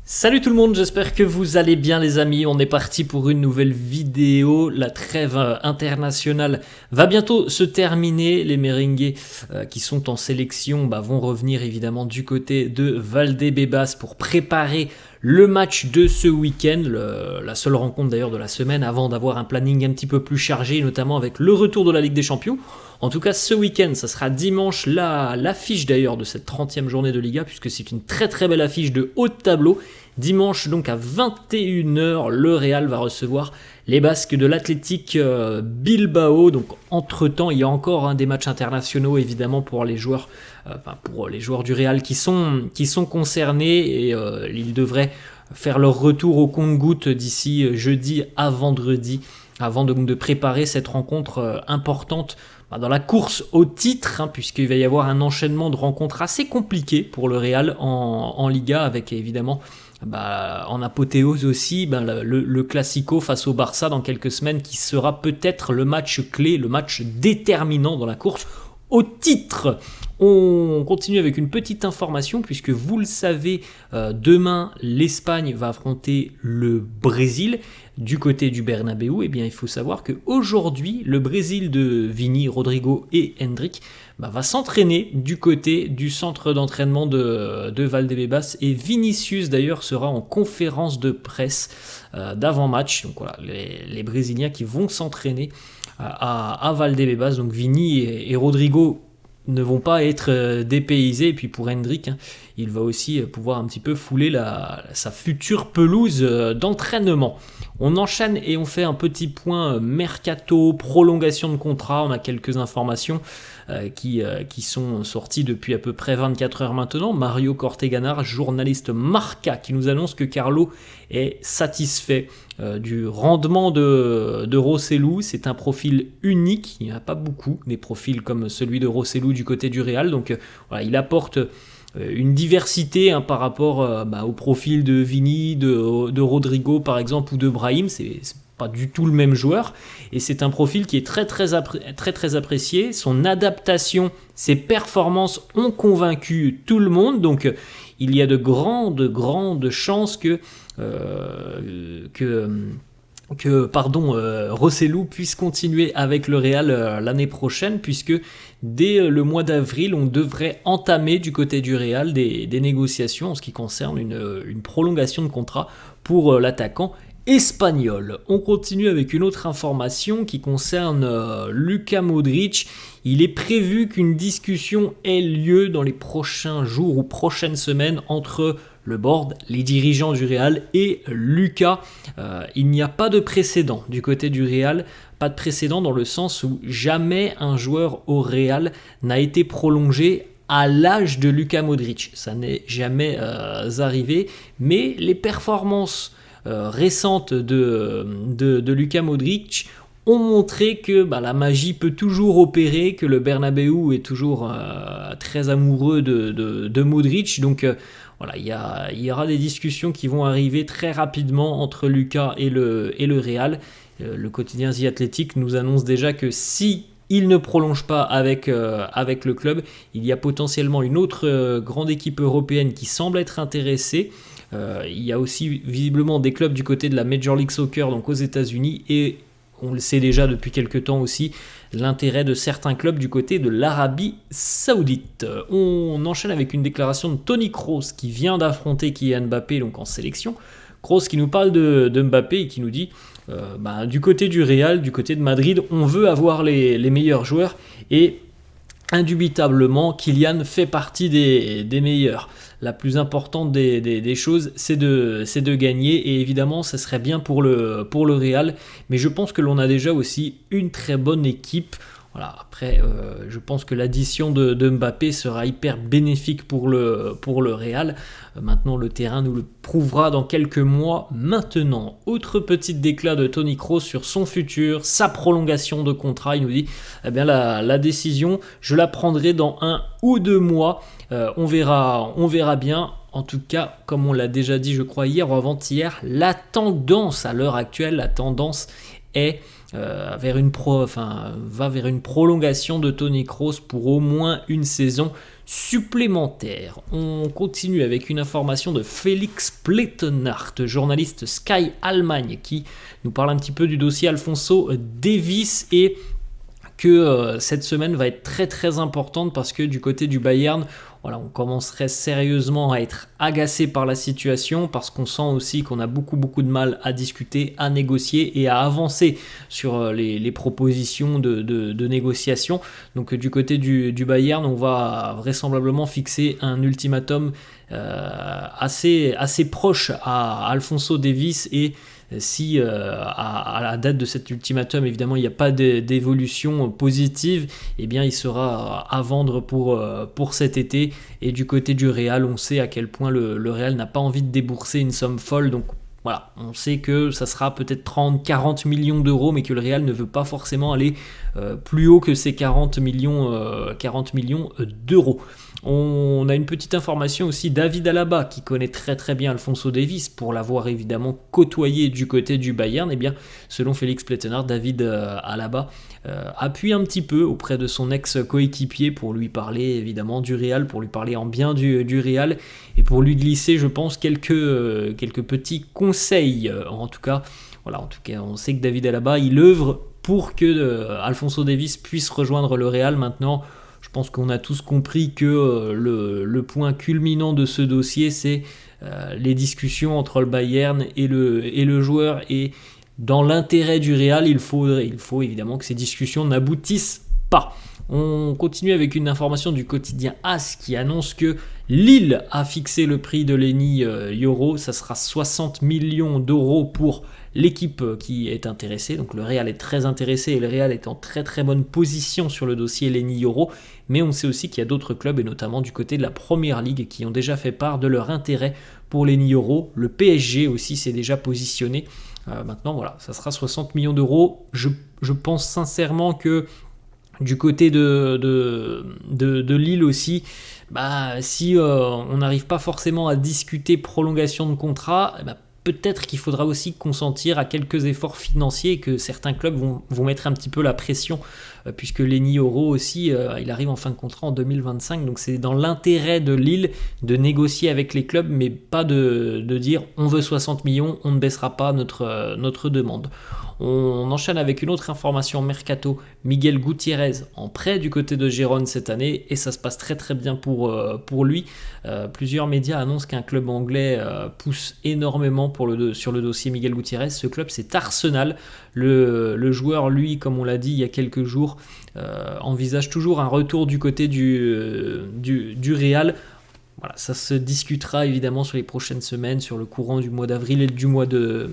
Salut tout le monde, j'espère que vous allez bien les amis, on est parti pour une nouvelle vidéo. La trêve internationale va bientôt se terminer, les merengues qui sont en sélection vont revenir évidemment du côté de Valdebebas pour préparer le match de ce week-end, la seule rencontre d'ailleurs de la semaine avant d'avoir un planning un petit peu plus chargé, notamment avec le retour de la Ligue des Champions. En tout cas, ce week-end, ça sera dimanche, l'affiche d'ailleurs de cette 30e journée de Liga, puisque c'est une très très belle affiche de haut de tableau. Dimanche, donc à 21h, le Real va recevoir les Basques de l'Athletic Bilbao. Donc entre-temps, il y a encore des matchs internationaux évidemment pour les joueurs, du Real qui sont concernés et ils devraient faire leur retour au compte-gouttes d'ici jeudi à vendredi, avant de préparer cette rencontre importante dans la course au titre, puisqu'il va y avoir un enchaînement de rencontres assez compliqué pour le Real en Liga, avec évidemment en apothéose aussi le Classico face au Barça dans quelques semaines, qui sera peut-être le match clé, le match déterminant dans la course au titre. On continue avec une petite information, puisque vous le savez, demain l'Espagne va affronter le Brésil du côté du Bernabéu. Et bien il faut savoir qu'aujourd'hui le Brésil de Vini, Rodrigo et Hendrick va s'entraîner du côté du centre d'entraînement de Valdebebas, et Vinicius d'ailleurs sera en conférence de presse d'avant-match. Donc voilà, les Brésiliens qui vont s'entraîner à Valdebebas. Donc Vini et Rodrigo ne vont pas être dépaysés, et puis pour Hendrick, il va aussi pouvoir un petit peu fouler sa future pelouse d'entraînement. On enchaîne et on fait un petit point mercato, prolongation de contrat. On a quelques informations qui sont sorties depuis à peu près 24 heures maintenant. Mario Corteganar, journaliste Marca, qui nous annonce que Carlo est satisfait du rendement de Rossellou. C'est un profil unique, il n'y en a pas beaucoup des profils comme celui de Rossellou du côté du Real. Donc voilà, il apporte une diversité par rapport au profil de Vini, de Rodrigo par exemple, ou de Brahim. C'est pas du tout le même joueur, et c'est un profil qui est très très apprécié. Son adaptation, ses performances ont convaincu tout le monde. Donc il y a de grandes chances que Rossellou puisse continuer avec le Real l'année prochaine, puisque dès le mois d'avril, on devrait entamer du côté du Real des négociations en ce qui concerne une prolongation de contrat pour l'attaquant espagnol. On continue avec une autre information qui concerne Luka Modric. Il est prévu qu'une discussion ait lieu dans les prochains jours ou prochaines semaines entre le board, les dirigeants du Real et Luka. Il n'y a pas de précédent du côté du Real, pas de précédent dans le sens où jamais un joueur au Real n'a été prolongé à l'âge de Luka Modric. Ça n'est jamais arrivé, mais les performances récentes de Luka Modric ont montré que la magie peut toujours opérer, que le Bernabéu est toujours très amoureux de Modric. Donc voilà, il y aura des discussions qui vont arriver très rapidement entre Luka et le Real. Le quotidien The Athletic nous annonce déjà que si il ne prolonge pas avec le club, il y a potentiellement une autre grande équipe européenne qui semble être intéressée. Il y a aussi visiblement des clubs du côté de la Major League Soccer, donc aux États-Unis, et on le sait déjà depuis quelques temps aussi, l'intérêt de certains clubs du côté de l'Arabie Saoudite. On enchaîne avec une déclaration de Toni Kroos qui vient d'affronter Kylian Mbappé donc en sélection. Kroos qui nous parle de Mbappé et qui nous dit du côté du Real, du côté de Madrid, on veut avoir les meilleurs joueurs, et indubitablement Kylian fait partie des meilleurs. La plus importante des choses, c'est de gagner, et évidemment ça serait bien pour le Real, mais je pense que l'on a déjà aussi une très bonne équipe. Voilà, après je pense que l'addition de Mbappé sera hyper bénéfique pour le Real. Maintenant le terrain nous le prouvera dans quelques mois maintenant. Autre petite déclat de Toni Kroos sur son futur, sa prolongation de contrat. Il nous dit la décision, je la prendrai dans 1 ou 2 mois. On verra bien. En tout cas, comme on l'a déjà dit je crois hier ou avant-hier, la tendance à l'heure actuelle, la tendance va vers une prolongation de Toni Kroos pour au moins une saison supplémentaire. On continue avec une information de Félix Plettenhart, journaliste Sky Allemagne, qui nous parle un petit peu du dossier Alphonso Davies et que cette semaine va être très très importante parce que du côté du Bayern, voilà, on commencerait sérieusement à être agacé par la situation parce qu'on sent aussi qu'on a beaucoup de mal à discuter, à négocier et à avancer sur les propositions de négociation. Donc du côté du Bayern, on va vraisemblablement fixer un ultimatum assez proche à Alphonso Davies et si à la date de cet ultimatum, évidemment, il n'y a pas d'évolution positive, eh bien, il sera à vendre pour cet été. Et du côté du Real, on sait à quel point le Real n'a pas envie de débourser une somme folle. Donc voilà, on sait que ça sera peut-être 30-40 millions d'euros, mais que le Real ne veut pas forcément aller plus haut que ces 40 millions d'euros. On a une petite information aussi, David Alaba, qui connaît très très bien Alphonso Davies, pour l'avoir évidemment côtoyé du côté du Bayern. Eh bien, selon Félix Plettenhart, David Alaba appuie un petit peu auprès de son ex-coéquipier pour lui parler évidemment du Real, pour lui parler en bien du Real et pour lui glisser, je pense, quelques petits conseils. En tout cas, on sait que David Alaba, il œuvre pour que Alphonso Davies puisse rejoindre le Real. Maintenant, je pense qu'on a tous compris que le point culminant de ce dossier, c'est les discussions entre le Bayern et le joueur. Et dans l'intérêt du Real, il faut évidemment que ces discussions n'aboutissent pas. On continue avec une information du quotidien AS qui annonce que Lille a fixé le prix de Leny Yoro. Ça sera 60 millions d'euros pour l'équipe qui est intéressée. Donc le Real est très intéressé et le Real est en très très bonne position sur le dossier Leny Yoro. Mais on sait aussi qu'il y a d'autres clubs, et notamment du côté de la Première Ligue, qui ont déjà fait part de leur intérêt pour Leny Yoro. Le PSG aussi s'est déjà positionné. Maintenant, voilà, ça sera 60 millions d'euros. Je pense sincèrement que du côté de Lille aussi, si on n'arrive pas forcément à discuter prolongation de contrat, peut-être qu'il faudra aussi consentir à quelques efforts financiers et que certains clubs vont mettre un petit peu la pression puisque Leny Yoro aussi, il arrive en fin de contrat en 2025. Donc c'est dans l'intérêt de Lille de négocier avec les clubs, mais pas de dire on veut 60 millions, on ne baissera pas notre demande. On enchaîne avec une autre information mercato, Miguel Gutiérrez en prêt du côté de Gérone cette année et ça se passe très très bien pour lui. Plusieurs médias annoncent qu'un club anglais pousse énormément sur le dossier Miguel Gutiérrez. Ce club, c'est Arsenal. Le joueur, lui, comme on l'a dit il y a quelques jours, envisage toujours un retour du côté du Real. Voilà, ça se discutera évidemment sur les prochaines semaines, sur le courant du mois d'avril et du mois de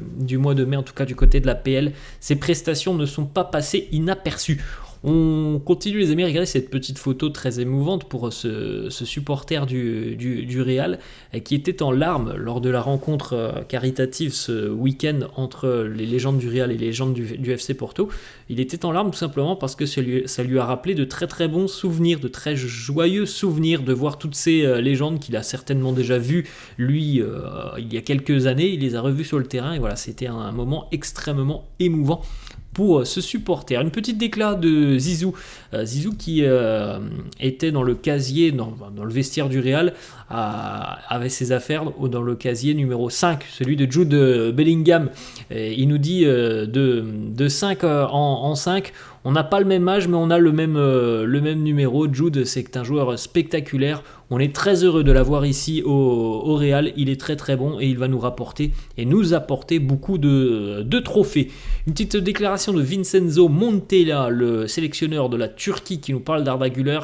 mai, en tout cas du côté de la PL. Ces prestations ne sont pas passées inaperçues. On continue les amis à regarder cette petite photo très émouvante pour ce supporter du Real qui était en larmes lors de la rencontre caritative ce week-end entre les légendes du Real et les légendes du FC Porto. Il était en larmes tout simplement parce que ça lui a rappelé de très très bons souvenirs, de très joyeux souvenirs de voir toutes ces légendes qu'il a certainement déjà vues lui il y a quelques années. Il les a revues sur le terrain et voilà, c'était un moment extrêmement émouvant pour ce supporter. Une petite déclat de Zizou. Zizou qui était dans le casier, dans le vestiaire du Real, avait ses affaires dans le casier numéro 5, celui de Jude Bellingham. Et il nous dit de 5 en 5, on n'a pas le même âge, mais on a le même numéro. Jude, c'est un joueur spectaculaire. On est très heureux de l'avoir ici au Real. Il est très très bon et il va nous rapporter et nous apporter beaucoup de trophées. Une petite déclaration de Vincenzo Montella, le sélectionneur de la Turquie, qui nous parle d'Arda Güler.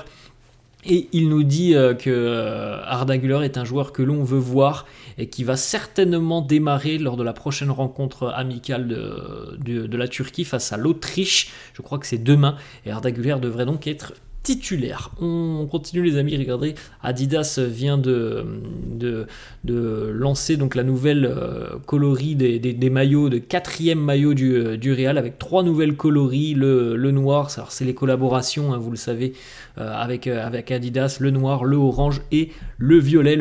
Et il nous dit que Arda Güler est un joueur que l'on veut voir et qui va certainement démarrer lors de la prochaine rencontre amicale de la Turquie face à l'Autriche. Je crois que c'est demain. Et Arda Güler devrait donc être titulaire. On continue les amis, regardez, Adidas vient de lancer donc la nouvelle coloris des maillots, de 4e maillot du Real avec 3 nouvelles coloris, le noir, c'est les collaborations, hein, vous le savez, avec Adidas, le noir, le orange et le violet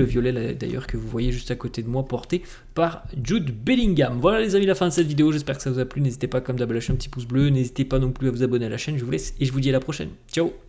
d'ailleurs que vous voyez juste à côté de moi porté par Jude Bellingham. Voilà les amis, la fin de cette vidéo, j'espère que ça vous a plu, n'hésitez pas comme d'hab à lâcher un petit pouce bleu, n'hésitez pas non plus à vous abonner à la chaîne, je vous laisse et je vous dis à la prochaine, ciao.